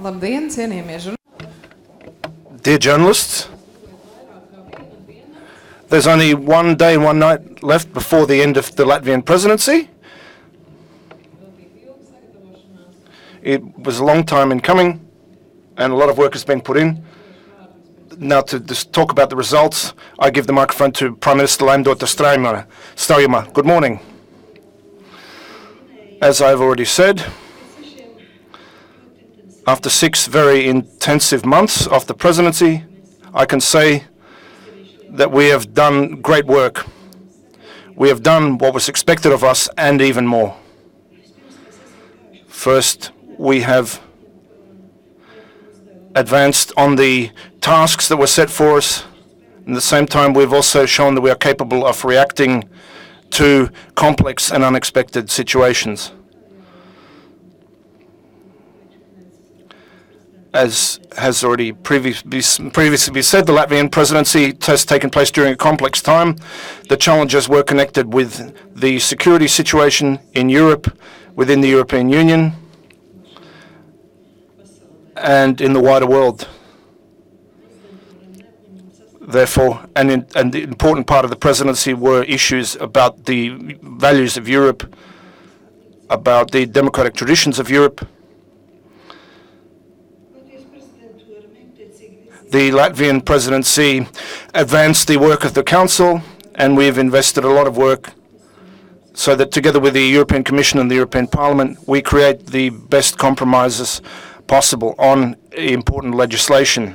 Labdien, cienījamie žurnālisti! Dear journalists, there's only one day and one night left before the end of the Latvian presidency. It was a long time in coming, and a lot of work has been put in. Now to just talk about the results, I give the microphone to Prime Minister Laimdota Straujuma. Good morning. As I've already said, after 6 very intensive months of the presidency, I can say that we have done great work. We have done what was expected of us and even more. First, we have advanced on the tasks that were set for us. At the same time, we've also shown that we are capable of reacting to complex and unexpected situations. As has already previously been said, the Latvian presidency has taken place during a complex time. The challenges were connected with the security situation in Europe, within the European Union, and in the wider world. Therefore, and the important part of the presidency were issues about the values of Europe, about the democratic traditions of Europe. The Latvian presidency advanced the work of the Council, and we've invested a lot of work so that together with the European Commission and the European Parliament, we create the best compromises possible on important legislation,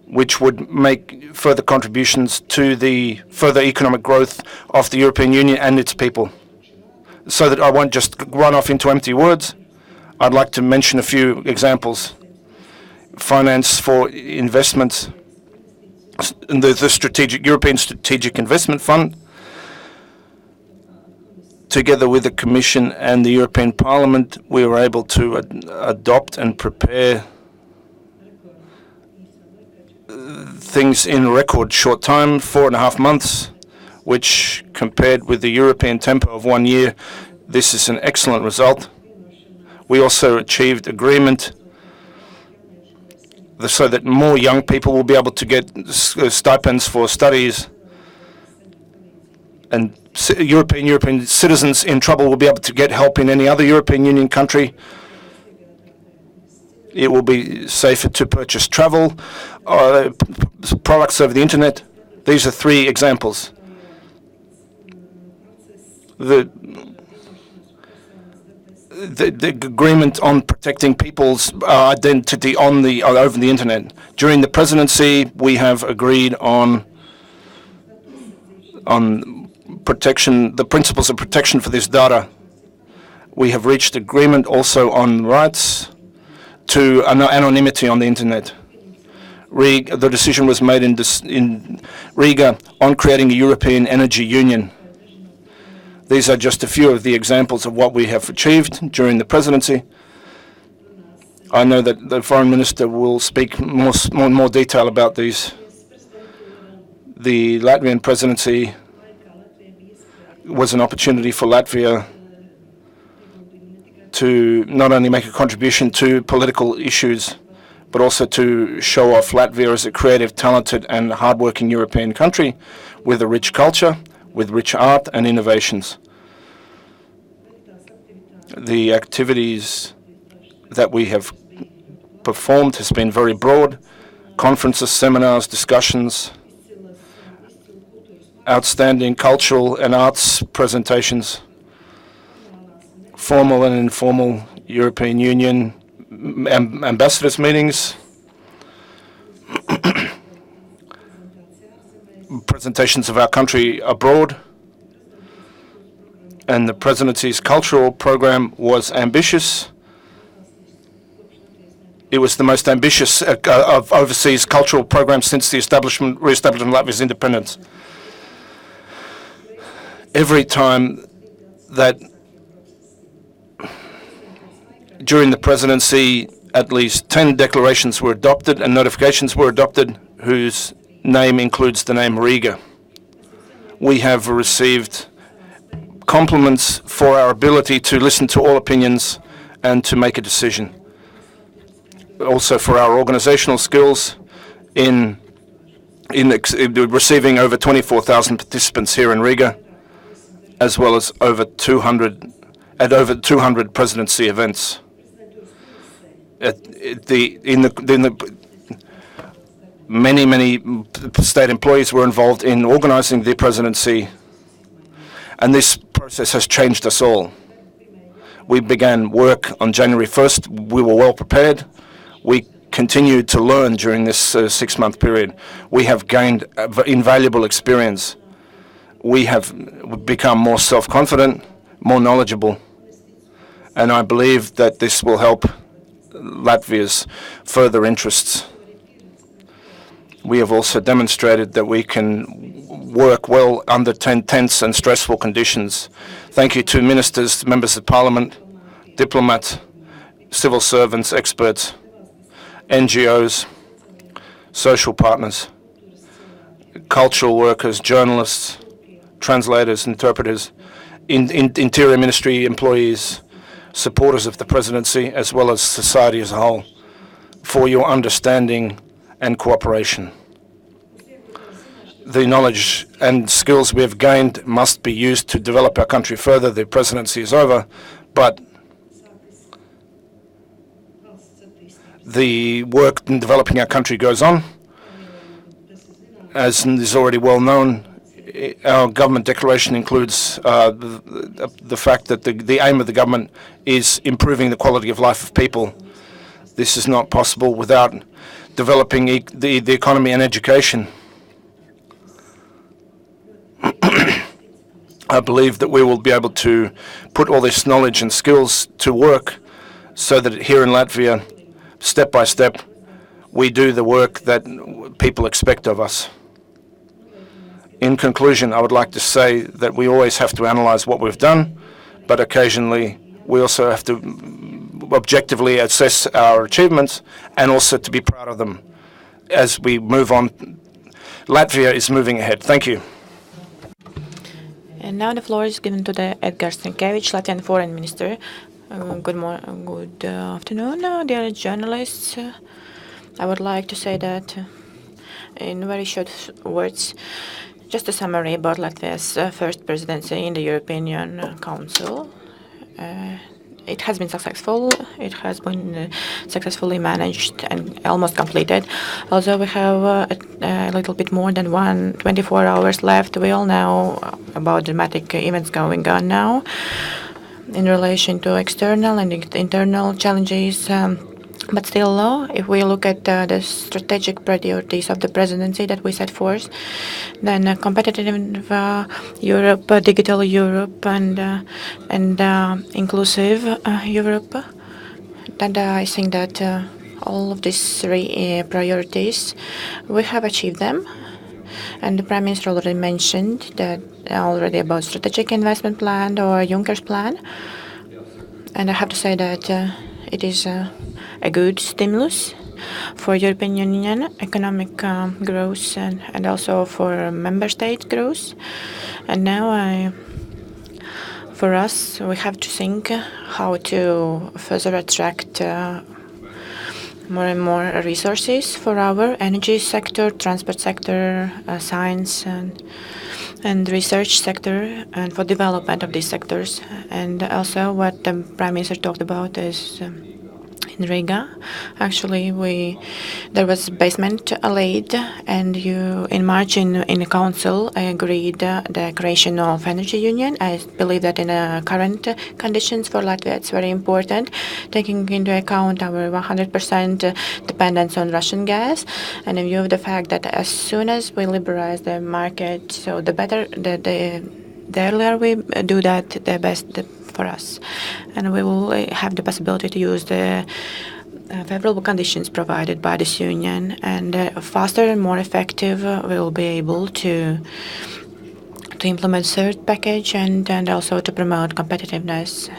which would make further contributions to the further economic growth of the European Union and its people. So that I won't just run off into empty words, I'd like to mention a few examples. Finance for investments, the European Strategic Investment Fund, together with the Commission and the European Parliament, we were able to adopt and prepare things in record short time, 4.5 months, which compared with the European tempo of 1 year, this is an excellent result. We also achieved agreement so that more young people will be able to get stipends for studies, and European citizens in trouble will be able to get help in any other European Union country. It will be safer to purchase travel products over the internet. These are 3 examples. The agreement on protecting people's identity over the internet. During the presidency, we have agreed on protection, the principles of protection for this data. We have reached agreement also on rights to anonymity on the internet. The decision was made in Riga on creating a European Energy Union. These are just a few of the examples of what we have achieved during the presidency. I know that the Foreign Minister will speak more detail about these. The Latvian presidency was an opportunity for Latvia to not only make a contribution to political issues, but also to show off Latvia as a creative, talented and hardworking European country with a rich culture, with rich art and innovations. The activities that we have performed has been very broad. Conferences, seminars, discussions, outstanding cultural and arts presentations, formal and informal European Union ambassadors meetings, presentations of our country abroad, and the presidency's cultural program was ambitious. It was the most ambitious of overseas re-establishment of Latvia's independence. Every time that during the presidency, at least 10 declarations were adopted and notifications were adopted whose name includes the name Riga. We have received compliments for our ability to listen to all opinions and to make a decision. also for our organizational skills in receiving over 24,000 participants here in Riga, as well as over 200 presidency events. Many state employees were involved in organizing the presidency, and this process has changed us all. We began work on January 1st. We were well prepared. We continued to learn during this 6-month period. We have gained invaluable experience. We have become more self-confident, more knowledgeable, and I believe that this will help Latvia's further interests. We have also demonstrated that we can work well under tense and stressful conditions. Thank you to ministers, members of parliament, diplomats, civil servants, experts, NGOs, social partners, cultural workers, journalists, translators, interpreters, Interior Ministry employees, supporters of the presidency, as well as society as a whole, for your understanding and cooperation. The knowledge and skills we have gained must be used to develop our country further. The presidency is over, but the work in developing our country goes on. As is already well known, our government declaration includes the fact that the aim of the government is improving the quality of life of people. This is not possible without developing the economy and education. I believe that we will be able to put all this knowledge and skills to work so that here in Latvia, step by step, we do the work that people expect of us. In conclusion, I would like to say that we always have to analyze what we've done, but occasionally we also have to objectively assess our achievements and also to be proud of them as we move on. Latvia is moving ahead. Thank you. And now the floor is given to the Edgars Rinkēvičs, Latvian Foreign Minister. Good afternoon, dear journalists. I would like to say that in very short words, just a summary about Latvia's first presidency in the European Union Council. It has been successful. It has been successfully managed and almost completed. Although we have a little bit more than 24 hours left, we all know about dramatic events going on now in relation to external and internal challenges. But still, if we look at the strategic priorities of the presidency that we set forth, then competitive Europe, digital Europe, and inclusive Europe, and I think that all of these three priorities, we have achieved them. And the Prime Minister already mentioned that about strategic investment plan or Juncker's plan. And I have to say that it is a good stimulus for European Union economic growth and also for member state growth. And now for us, we have to think how to further attract more and more resources for our energy sector, transport sector, science and research sector, and for development of these sectors. And also what the Prime Minister talked about is in Riga. Actually, there was basement laid, and in March in the council agreed the creation of energy union. I believe that in current conditions for Latvia, it's very important, taking into account our 100% dependence on Russian gas, and in view of the fact that as soon as we liberalize the market, so the better, the earlier we do that, the best for us, and we will have the possibility to use the favorable conditions provided by this union, and faster and more effective we will be able to implement third package and also to promote competitiveness,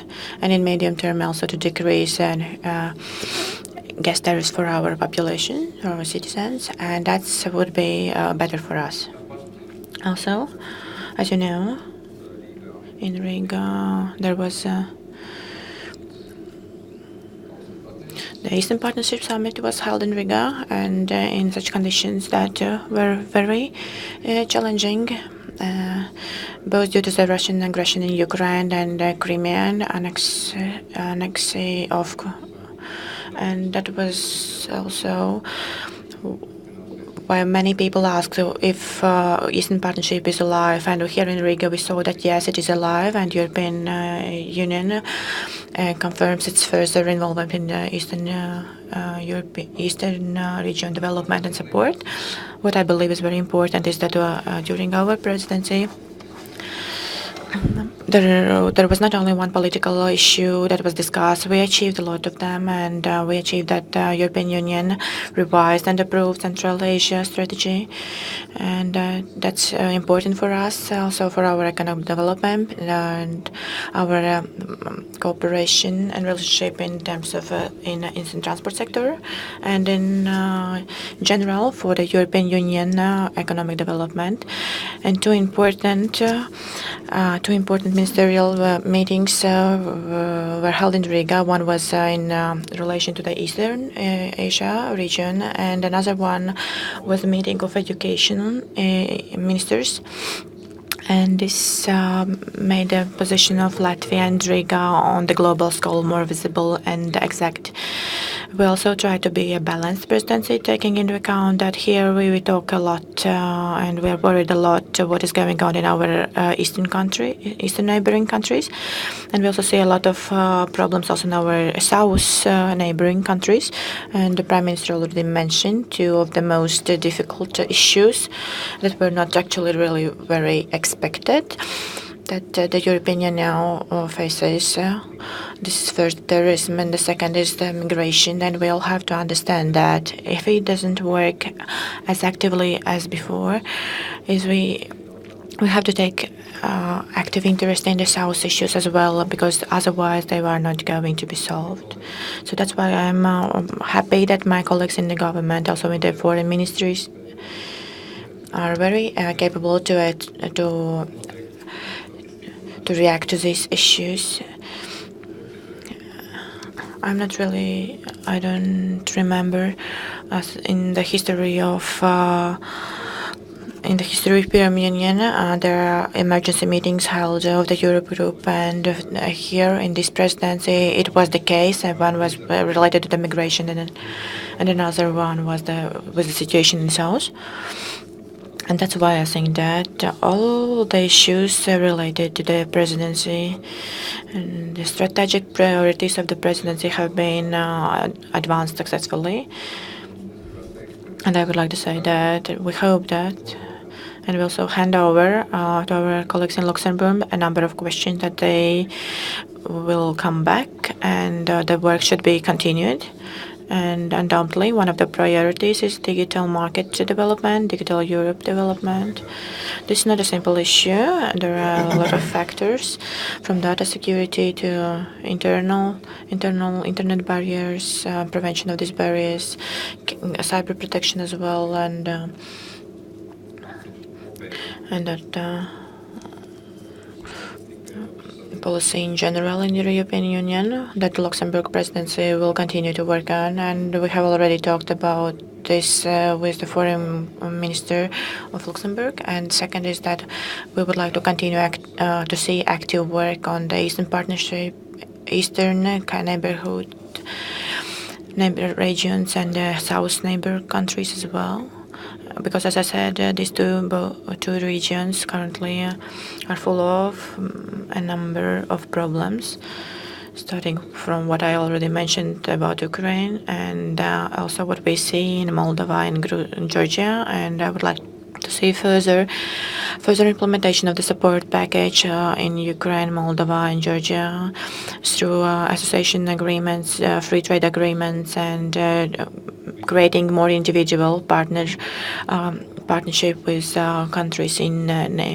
and in medium term also to decrease gas tariffs for our population, for our citizens, and that would be better for us. Also, as you know, in Riga, there was The Eastern Partnership Summit was held in Riga, and in such conditions that were very challenging, both due to the Russian aggression in Ukraine and Crimean annex of, and that was also why many people asked if Eastern Partnership is alive. And here in Riga, we saw that yes, it is alive, and European Union confirms its further involvement in Eastern region development and support. What I believe is very important is that during our presidency, there was not only one political issue that was discussed. We achieved a lot of them, and we achieved that European Union revised and approved Central Asia strategy, and that's important for us, also for our economic development and our cooperation and relationship in terms of in the transport sector, and in general for the European Union economic development. And two important ministerial meetings were held in Riga. One was in relation to the Eastern Asia region, and another one was a meeting of education ministers. And this made the position of Latvia and Riga on the global scale more visible and exact. We also try to be a balanced presidency, taking into account that here we talk a lot and we are worried a lot what is going on in our eastern neighboring countries. And we also see a lot of problems also in our south neighboring countries. And the Prime Minister already mentioned two of the most difficult issues that were not actually really very expected that the European Union now faces. This is first terrorism, and the second is the migration. And we all have to understand that if it doesn't work as actively as before, we have to take active interest in the South issues as well, because otherwise they are not going to be solved. So that's why I'm happy that my colleagues in the government, also in the foreign ministries, are very capable to react to these issues. I don't remember in the history of European Union, there are emergency meetings held of the Euro Group, and here in this presidency it was the case. One was related to the migration, and another one was the situation in South. And that's why I think that all the issues related to the presidency and the strategic priorities of the presidency have been advanced successfully. And I would like to say that we hope that, and we also hand over to our colleagues in Luxembourg a number of questions that they will come back, and the work should be continued. And undoubtedly, one of the priorities is digital market development, digital Europe development. This is not a simple issue. There are a lot of factors, from data security to internal internet barriers, prevention of these barriers, cyber protection as well, and that policy in general in the European Union that the Luxembourg presidency will continue to work on. And we have already talked about this with the foreign minister of Luxembourg. And second is that we would like to continue to see active work on the Eastern Partnership, Eastern neighbor regions, and the South neighbor countries as well. Because, as I said, these two regions currently are full of a number of problems, starting from what I already mentioned about Ukraine, and also what we see in Moldova and Georgia. And I would like to see further implementation of the support package in Ukraine, Moldova, and Georgia through association agreements, free trade agreements, and creating more individual partnership with countries in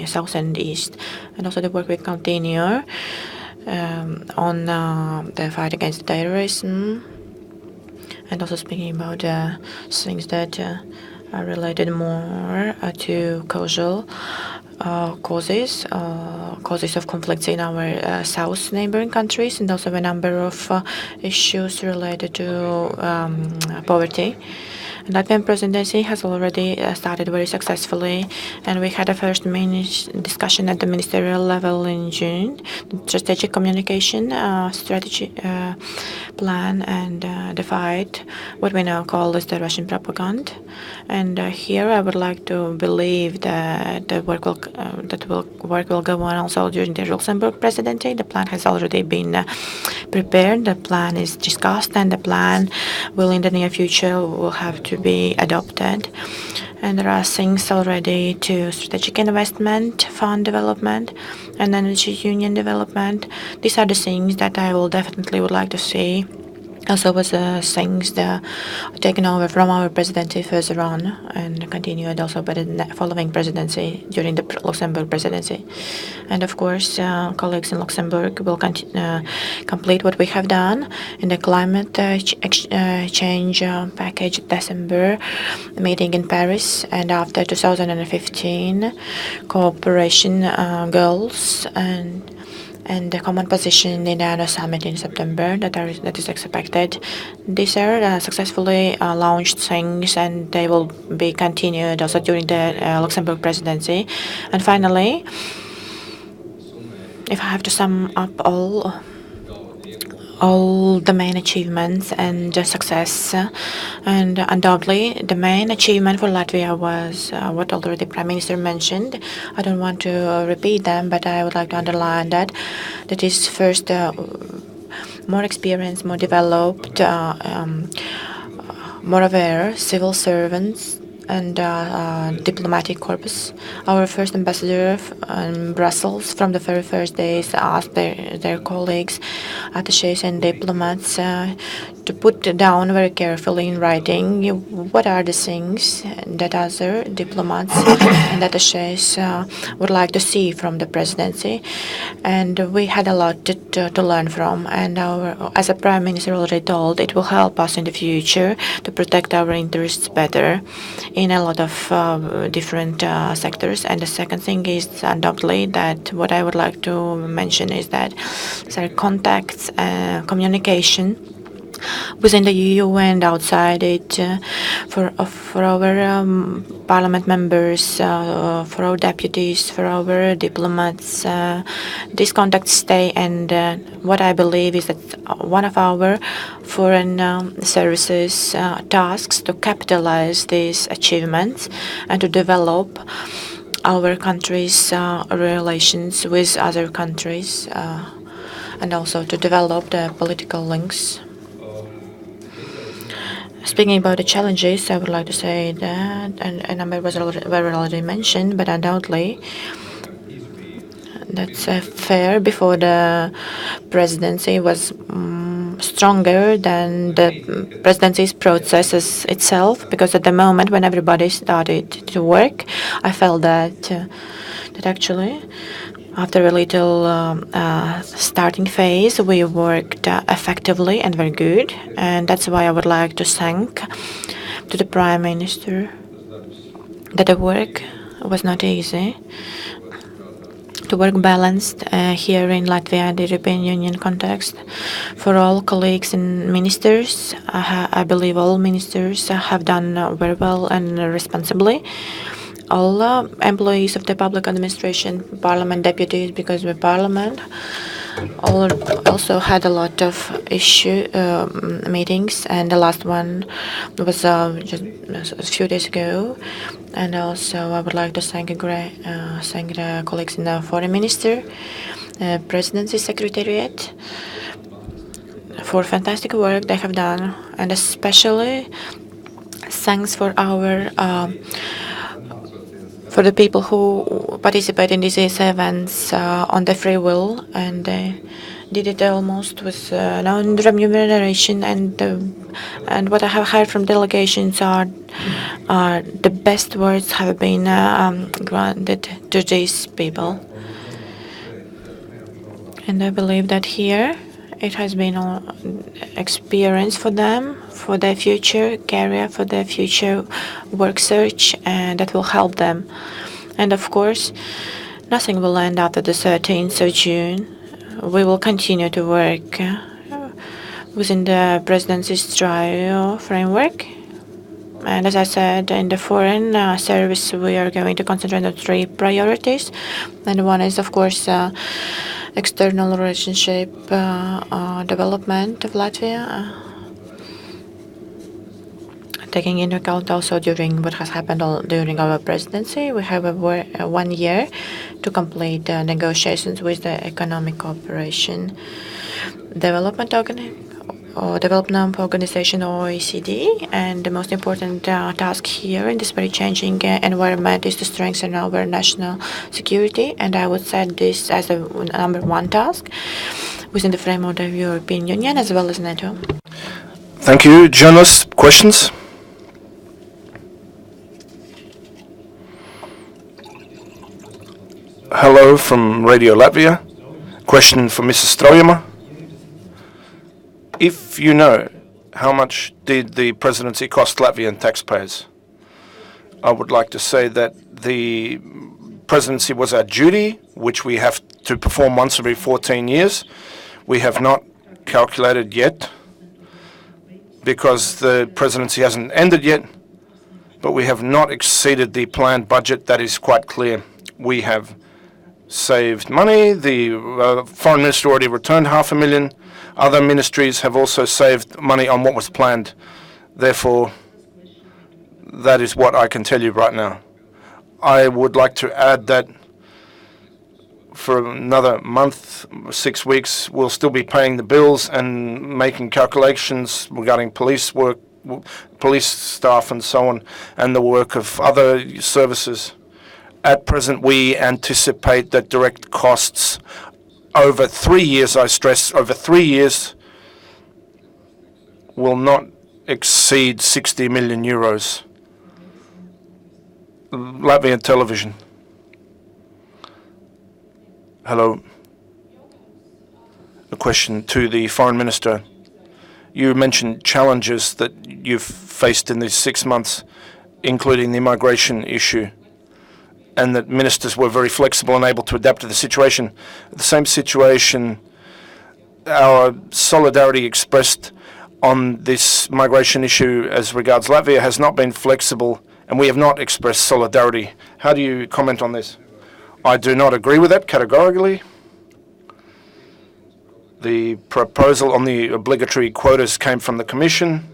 South and East. And also the work will continue on the fight against terrorism, and also speaking about things that are related more to causal causes of conflicts in our south neighboring countries, and also a number of issues related to poverty. Latvian presidency has already started very successfully, and we had a first discussion at the ministerial level in June. The strategic communication strategy plan and defied what we now call as the Russian propaganda. And here I would like to believe that the work will go on also during the Luxembourg presidency. The plan has already been prepared. The plan is discussed, and the plan will in the near future will have to be adopted. And there are things already to strategic investment, fund development, and energy union development. These are the things that I will definitely would like to see. Also was things that taken over from our presidency further on and continued also by the following presidency during the Luxembourg presidency. And of course, colleagues in Luxembourg will complete what we have done in the climate change package December meeting in Paris, and after 2015 cooperation goals and the common position in the annual summit in September that is expected. These are successfully launched things, and they will be continued also during the Luxembourg presidency. And finally, if I have to sum up all the main achievements and success, and undoubtedly the main achievement for Latvia was what already Prime Minister mentioned. I don't want to repeat them, but I would like to underline that is first more experienced, more developed, more aware civil servants and diplomatic corpus. Our first ambassador in Brussels from the very first days asked their colleagues, attachés and diplomats to put down very carefully in writing what are the things that other diplomats and attachés would like to see from the presidency. And we had a lot to learn from, and as a Prime Minister already told, it will help us in the future to protect our interests better in a lot of different sectors. And the second thing is undoubtedly that what I would like to mention is that there are contacts, communication within the EU and outside it, for our parliament members, for our deputies, for our diplomats. These contacts stay, and what I believe is that one of our foreign services tasks to capitalize these achievements and to develop our country's relations with other countries, and also to develop the political links. Speaking about the challenges, I would like to say that, and a number was already mentioned, but undoubtedly that's fair. Before the presidency was stronger than the presidency's processes itself, because at the moment when everybody started to work, I felt that actually after a little starting phase, we worked effectively and very good, and that's why I would like to thank to the Prime Minister that the work was not easy. To work balanced here in Latvia and the European Union context. For all colleagues and ministers, I believe all ministers have done very well and responsibly. All employees of the public administration, parliament deputies, because the parliament also had a lot of meetings, and the last one was just a few days ago. And also I would like to thank the colleagues in the foreign minister, presidency secretariat, for fantastic work they have done, and especially thanks for our for the people who participate in these events on their free will, and they did it almost with no remuneration. And what I have heard from delegations are the best words have been granted to these people. And I believe that here it has been an experience for them, for their future career, for their future work search, and that will help them. And of course, nothing will end after the 13th of June. We will continue to work within the Presidency's trial framework. And as I said, in the foreign service, we are going to concentrate on 3 priorities. And one is, of course, external relationship development of Latvia, taking into account also during what has happened during our presidency. We have 1 year to complete negotiations with the Economic Cooperation Development Organization, OECD, and the most important task here in this very changing environment is to strengthen our national security, and I would set this as a number 1 task within the framework of European Union as well as NATO. Thank you. Journalists, questions? Hello from Radio Latvia. Question for Mrs. Straujuma. If you know, how much did the presidency cost Latvian taxpayers? I would like to say that the presidency was our duty, which we have to perform once every 14 years. We have not calculated yet because the presidency hasn't ended yet, but we have not exceeded the planned budget. That is quite clear. We have saved money. The foreign minister already returned $500,000. Other ministries have also saved money on what was planned. Therefore, that is what I can tell you right now. I would like to add that for another month, 6 weeks, we'll still be paying the bills and making calculations regarding police work, police staff and so on, and the work of other services. At present, we anticipate that direct costs over 3 years, I stress, over 3 years, will not exceed 60 million euros. Latvian television. Hello. A question to the foreign minister. You mentioned challenges that you've faced in these 6 months, including the migration issue, and that ministers were very flexible and able to adapt to the situation. The same situation, our solidarity expressed on this migration issue as regards Latvia has not been flexible, and we have not expressed solidarity. How do you comment on this? I do not agree with that categorically. The proposal on the obligatory quotas came from the Commission,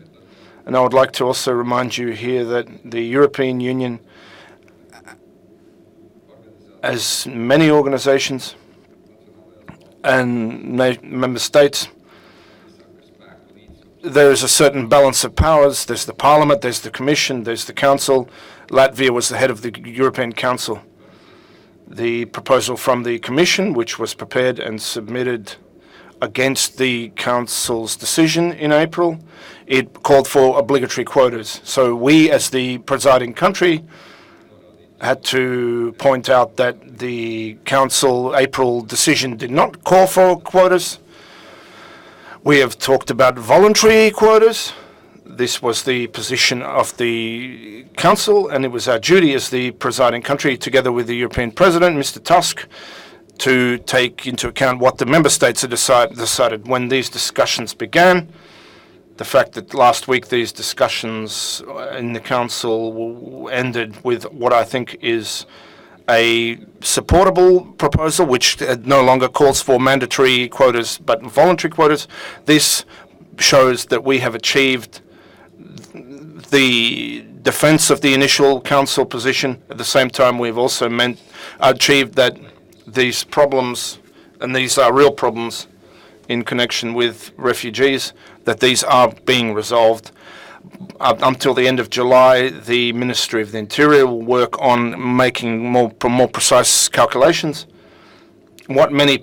and I would like to also remind you here that the European Union, as many organizations and member states, there is a certain balance of powers. There's the Parliament, there's the Commission, there's the Council. Latvia was the head of the European Council. The proposal from the Commission, which was prepared and submitted against the Council's decision in April, it called for obligatory quotas. So we, as the presiding country, had to point out that the Council April decision did not call for quotas. We have talked about voluntary quotas. This was the position of the Council, and it was our duty as the presiding country, together with the European President, Mr. Tusk, to take into account what the member states had decided when these discussions began. The fact that last week these discussions in the Council ended with what I think is a supportable proposal, which no longer calls for mandatory quotas but voluntary quotas. This shows that we have achieved the defense of the initial Council position. At the same time, we've also achieved that these problems, and these are real problems in connection with refugees, that these are being resolved. Until the end of July, the Ministry of the Interior will work on making more precise calculations. What many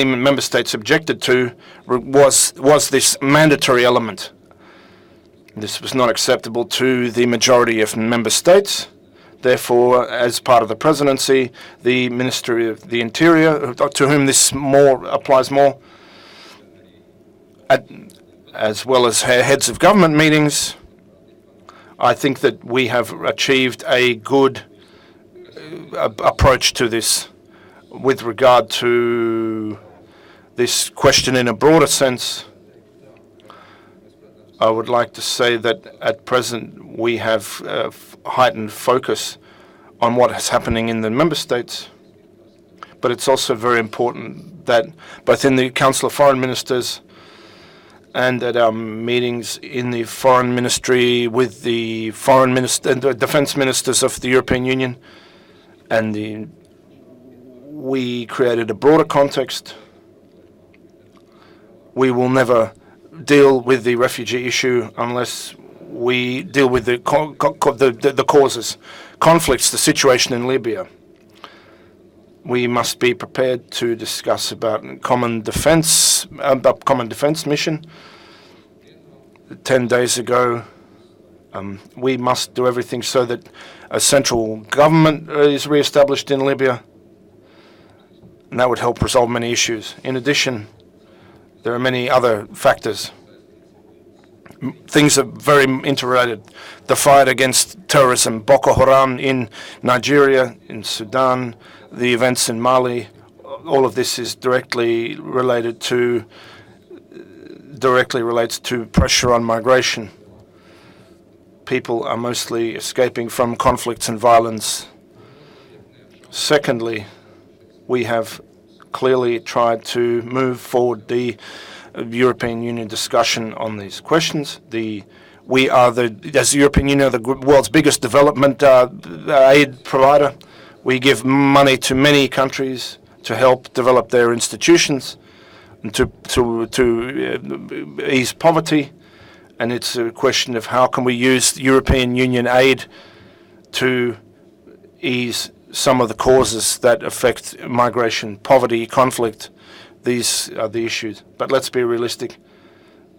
member states objected to was this mandatory element. This was not acceptable to the majority of member states. Therefore, as part of the presidency, the Ministry of the Interior, to whom this applies more, as well as heads of government meetings, I think that we have achieved a good approach to this with regard to this question in a broader sense. I would like to say that at present we have heightened focus on what is happening in the member states, but it's also very important that both in the Council of Foreign Ministers and at our meetings in the Foreign Ministry with the Foreign Minister and the Defence Ministers of the European Union, and we created a broader context. We will never deal with the refugee issue unless we deal with the causes, conflicts, the situation in Libya. We must be prepared to discuss about common defence mission. 10 days ago, we must do everything so that a central government is re-established in Libya, and that would help resolve many issues. In addition, there are many other factors. Things are very interrelated. The fight against terrorism, Boko Haram in Nigeria, in Sudan, the events in Mali, all of this is directly relates to pressure on migration. People are mostly escaping from conflicts and violence. Secondly, we have clearly tried to move forward the European Union discussion on these questions. We are, as the European Union, the world's biggest development aid provider. We give money to many countries to help develop their institutions and to ease poverty. And it's a question of how can we use European Union aid to ease some of the causes that affect migration, poverty, conflict. These are the issues. But let's be realistic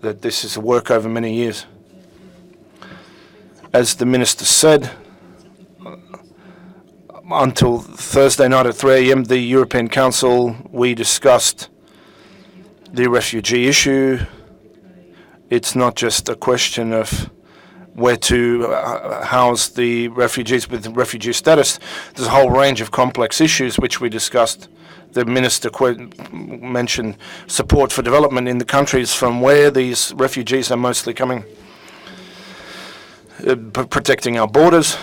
that this is a work over many years. As the Minister said, until Thursday night at 3 a.m., the European Council, we discussed the refugee issue. It's not just a question of where to house the refugees with refugee status. There's a whole range of complex issues which we discussed. The Minister mentioned support for development in the countries from where these refugees are mostly coming, protecting our borders,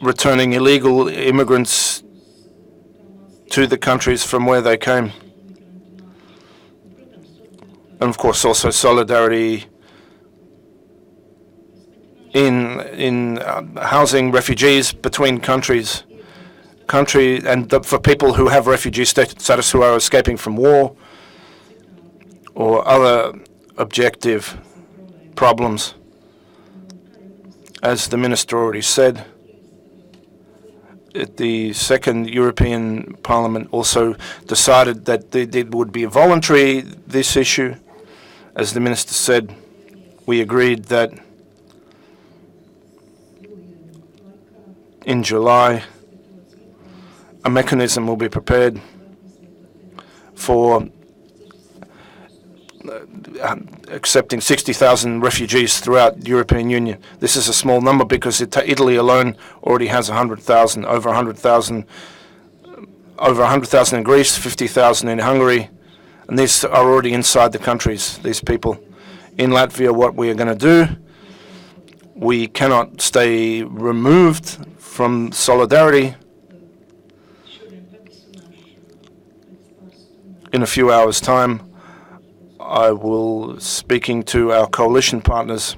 returning illegal immigrants to the countries from where they came. And of course also solidarity in housing refugees between countries, for people who have refugee status who are escaping from war or other objective problems. As the Minister already said, the second European Parliament also decided that it would be voluntary, this issue. As the Minister said, we agreed that in July a mechanism will be prepared for accepting 60,000 refugees throughout the European Union. This is a small number because Italy alone already has 100,000, over 100,000 in Greece, 50,000 in Hungary, and these are already inside the countries, these people. In Latvia, what we are going to do, we cannot stay removed from solidarity. In a few hours' time, I will, speaking to our coalition partners,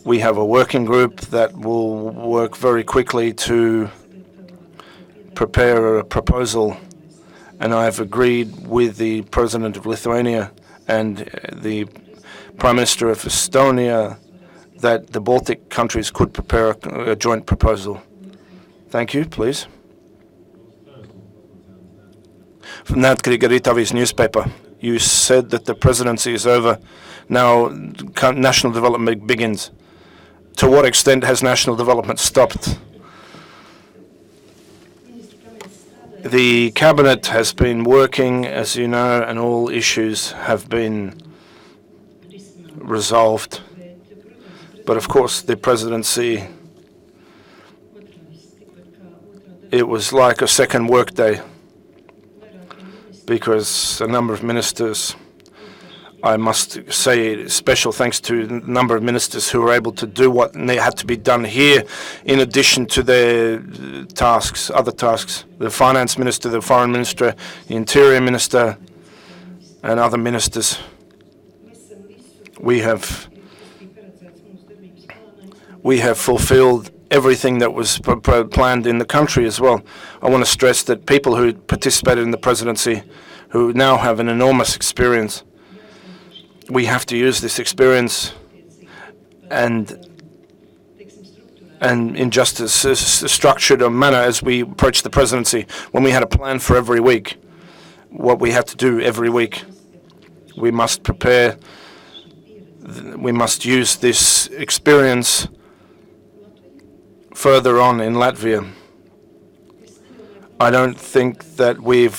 we have a working group that will work very quickly to prepare a proposal, and I have agreed with the President of Lithuania and the Prime Minister of Estonia that the Baltic countries could prepare a joint proposal. Thank you, please. From Neatkarīga Rītavijas newspaper, you said that the presidency is over. Now national development begins. To what extent has national development stopped? The cabinet has been working, as you know, and all issues have been resolved. But of course, the presidency, it was like a second workday, because a number of ministers, I must say special thanks to the number of ministers who were able to do what had to be done here in addition to their tasks, other tasks. The finance minister, the foreign minister, the interior minister, and other ministers. We have fulfilled everything that was planned in the country as well. I want to stress that people who participated in the presidency, who now have an enormous experience, we have to use this experience and in just a structured manner as we approach the presidency. When we had a plan for every week, what we had to do every week, we must prepare, we must use this experience further on in Latvia. I don't think that we've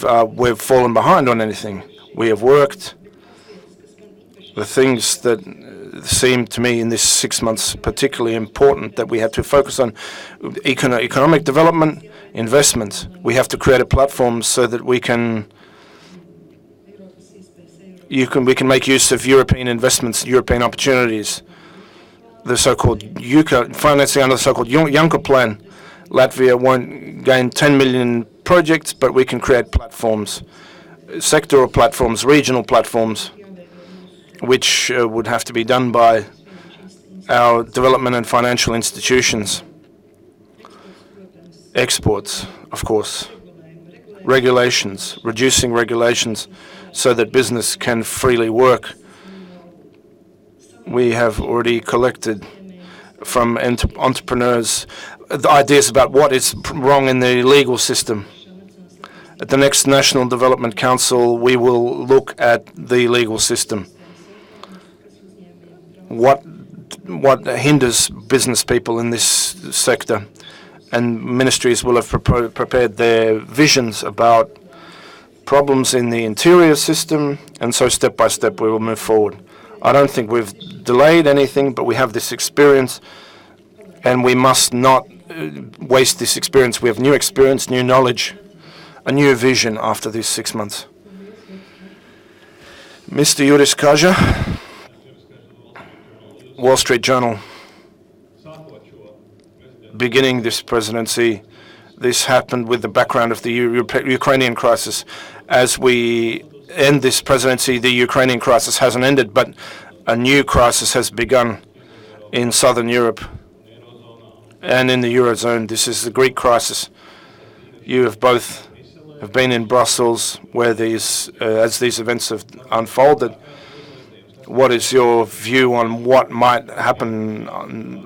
fallen behind on anything. We have worked. The things that seem to me in this 6 months particularly important that we have to focus on: economic development, investment. We have to create a platform so that we can make use of European investments, European opportunities. The so-called financing under the so-called Juncker plan. Latvia won't gain 10 million projects, but we can create platforms, sectoral platforms, regional platforms, which would have to be done by our development and financial institutions. Exports, of course. Regulations, reducing regulations so that business can freely work. We have already collected from entrepreneurs the ideas about what is wrong in the legal system. At the next National Development Council, we will look at the legal system. What hinders business people in this sector, and ministries will have prepared their visions about problems in the interior system, and so step by step we will move forward. I don't think we've delayed anything, but we have this experience, and we must not waste this experience. We have new experience, new knowledge, a new vision after these 6 months. Mr. Juris Kaža, Wall Street Journal. Beginning this presidency, this happened with the background of the Ukrainian crisis. As we end this presidency, the Ukrainian crisis hasn't ended, but a new crisis has begun in southern Europe and in the Eurozone. This is the Greek crisis. You have both been in Brussels, where as these events have unfolded. What is your view on what might happen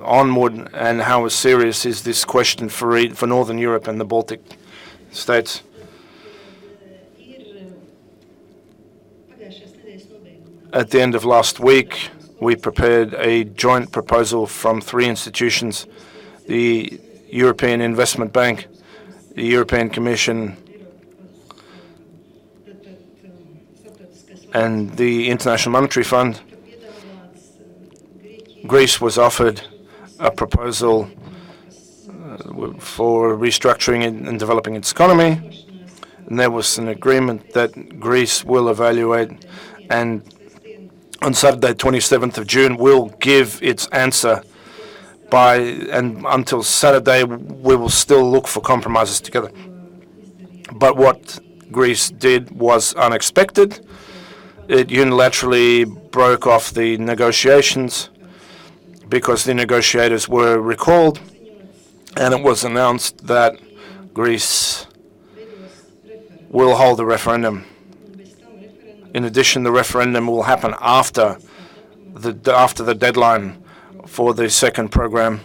onward, and how serious is this question for Northern Europe and the Baltic states? At the end of last week, we prepared a joint proposal from 3 institutions: the European Investment Bank, the European Commission, and the International Monetary Fund. Greece was offered a proposal for restructuring and developing its economy, and there was an agreement that Greece will evaluate, and on Saturday, 27th of June, will give its answer and until Saturday, we will still look for compromises together. But what Greece did was unexpected. It unilaterally broke off the negotiations because the negotiators were recalled, and it was announced that Greece will hold a referendum. In addition, the referendum will happen after the deadline for the second program,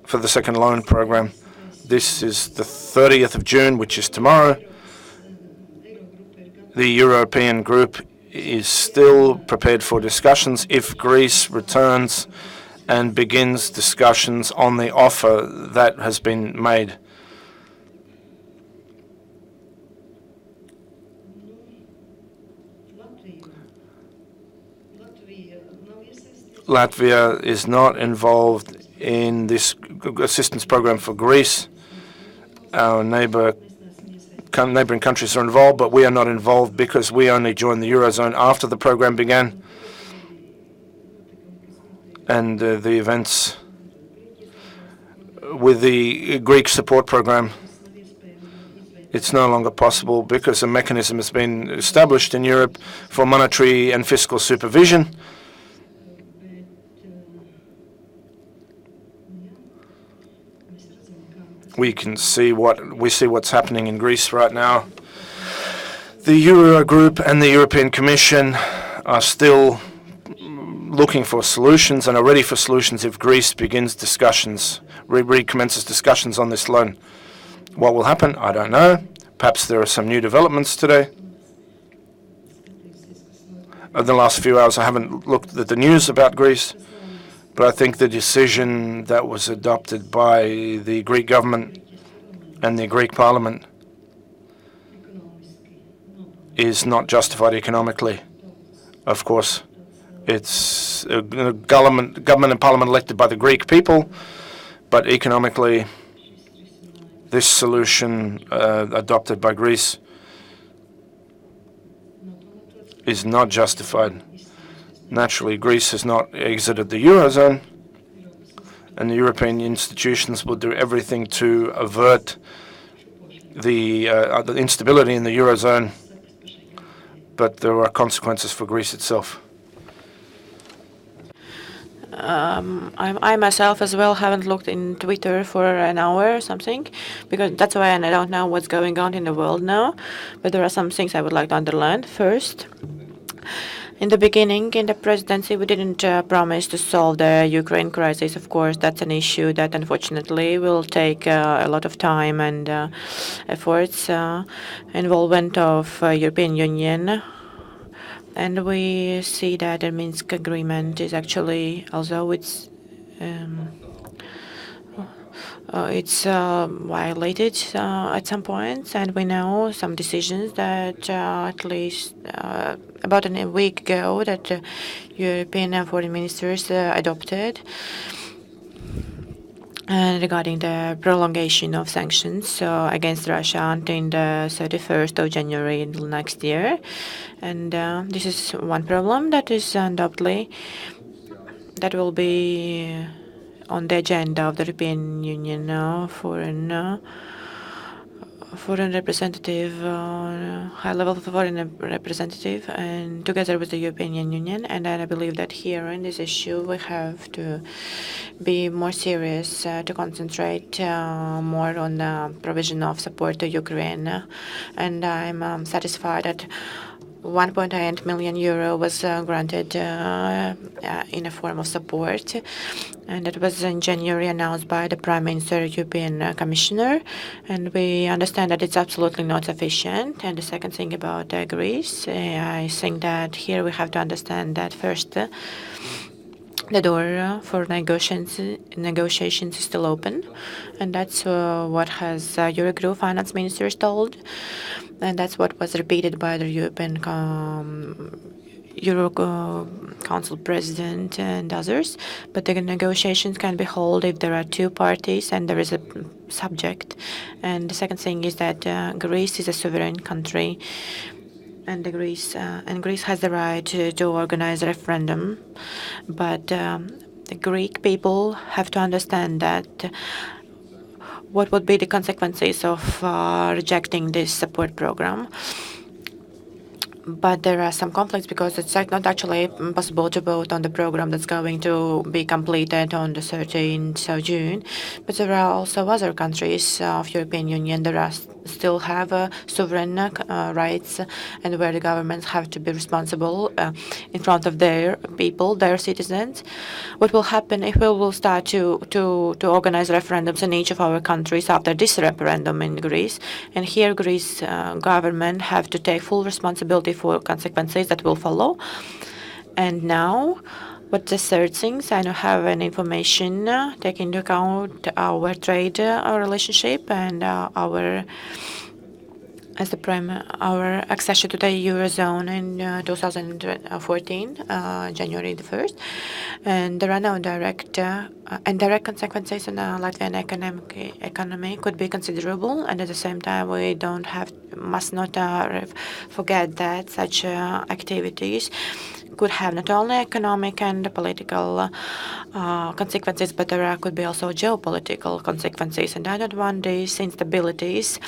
for the second loan program. This is the 30th of June, which is tomorrow. The European group is still prepared for discussions if Greece returns and begins discussions on the offer that has been made. Latvia is not involved in this assistance program for Greece. Our neighbouring countries are involved, but we are not involved because we only joined the Eurozone after the program began. And the events with the Greek support program, it's no longer possible because a mechanism has been established in Europe for monetary and fiscal supervision. We see what's happening in Greece right now. The Eurogroup and the European Commission are still looking for solutions and are ready for solutions if Greece begins discussions, recommences discussions on this loan. What will happen? I don't know. Perhaps there are some new developments today. Over the last few hours, I haven't looked at the news about Greece, but I think the decision that was adopted by the Greek government and the Greek parliament is not justified economically. Of course, it's a government and parliament elected by the Greek people, but economically, this solution adopted by Greece is not justified. Naturally, Greece has not exited the Eurozone, and the European institutions will do everything to avert the instability in the Eurozone, but there are consequences for Greece itself. I myself as well haven't looked in Twitter for an hour or something, because that's why I don't know what's going on in the world now. But there are some things I would like to underline. First, in the beginning, in the presidency, we didn't promise to solve the Ukraine crisis. Of course, that's an issue that unfortunately will take a lot of time and efforts, involvement of European Union. And we see that the Minsk agreement is actually, although it's violated at some points, and we know some decisions that at least about a week ago that European foreign ministers adopted regarding the prolongation of sanctions against Russia until the 31st of January next year. And this is one problem that is undoubtedly that will be on the agenda of the European Union foreign representative, high-level foreign representative, and together with the European Union. And I believe that here in this issue we have to be more serious, to concentrate more on the provision of support to Ukraine. And I'm satisfied that 1.8 million euro was granted in a form of support, and it was in January announced by the Prime Minister, European Commissioner, and we understand that it's absolutely not sufficient. And the second thing about Greece, I think that here we have to understand that first, the door for negotiations is still open, and that's what has Eurogroup finance ministers told. And that's what was repeated by the European Euro Council President and others. But the negotiations can be held if there are two parties and there is a subject. And the second thing is that Greece is a sovereign country, and Greece has the right to organize a referendum. But the Greek people have to understand that what would be the consequences of rejecting this support program. But there are some conflicts because it's not actually possible to vote on the program that's going to be completed on the 13th of June. But there are also other countries of European Union that still have sovereign rights, and where the governments have to be responsible in front of their people, their citizens. What will happen if we will start to organize referendums in each of our countries after this referendum in Greece? And here Greece government have to take full responsibility for consequences that will follow. And now, what the third things, I don't have any information taking into account our trade relationship and our as the our accession to the Eurozone in 2014, January the 1st. And there are no direct and direct consequences on the Latvian economy could be considerable. And at the same time, we must not forget that such activities could have not only economic and political consequences, but there could be also geopolitical consequences. And I don't want these instabilities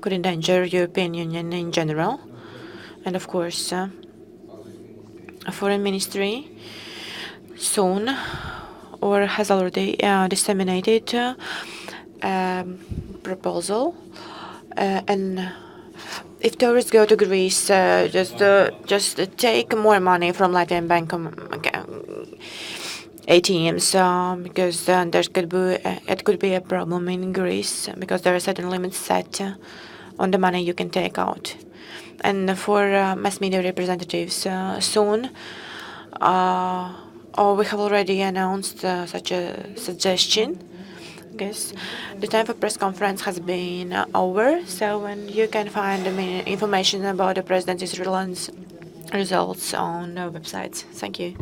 could endanger European Union in general. And of course, a foreign ministry soon or has already disseminated a proposal. And if tourists go to Greece, just take more money from Latvian bank ATMs, because it could be a problem in Greece because there are certain limits set on the money you can take out. And for mass media representatives, soon, we have already announced such a suggestion. Yes, the time for press conference has been over, so you can find information about the presidency's results on our websites. Thank you.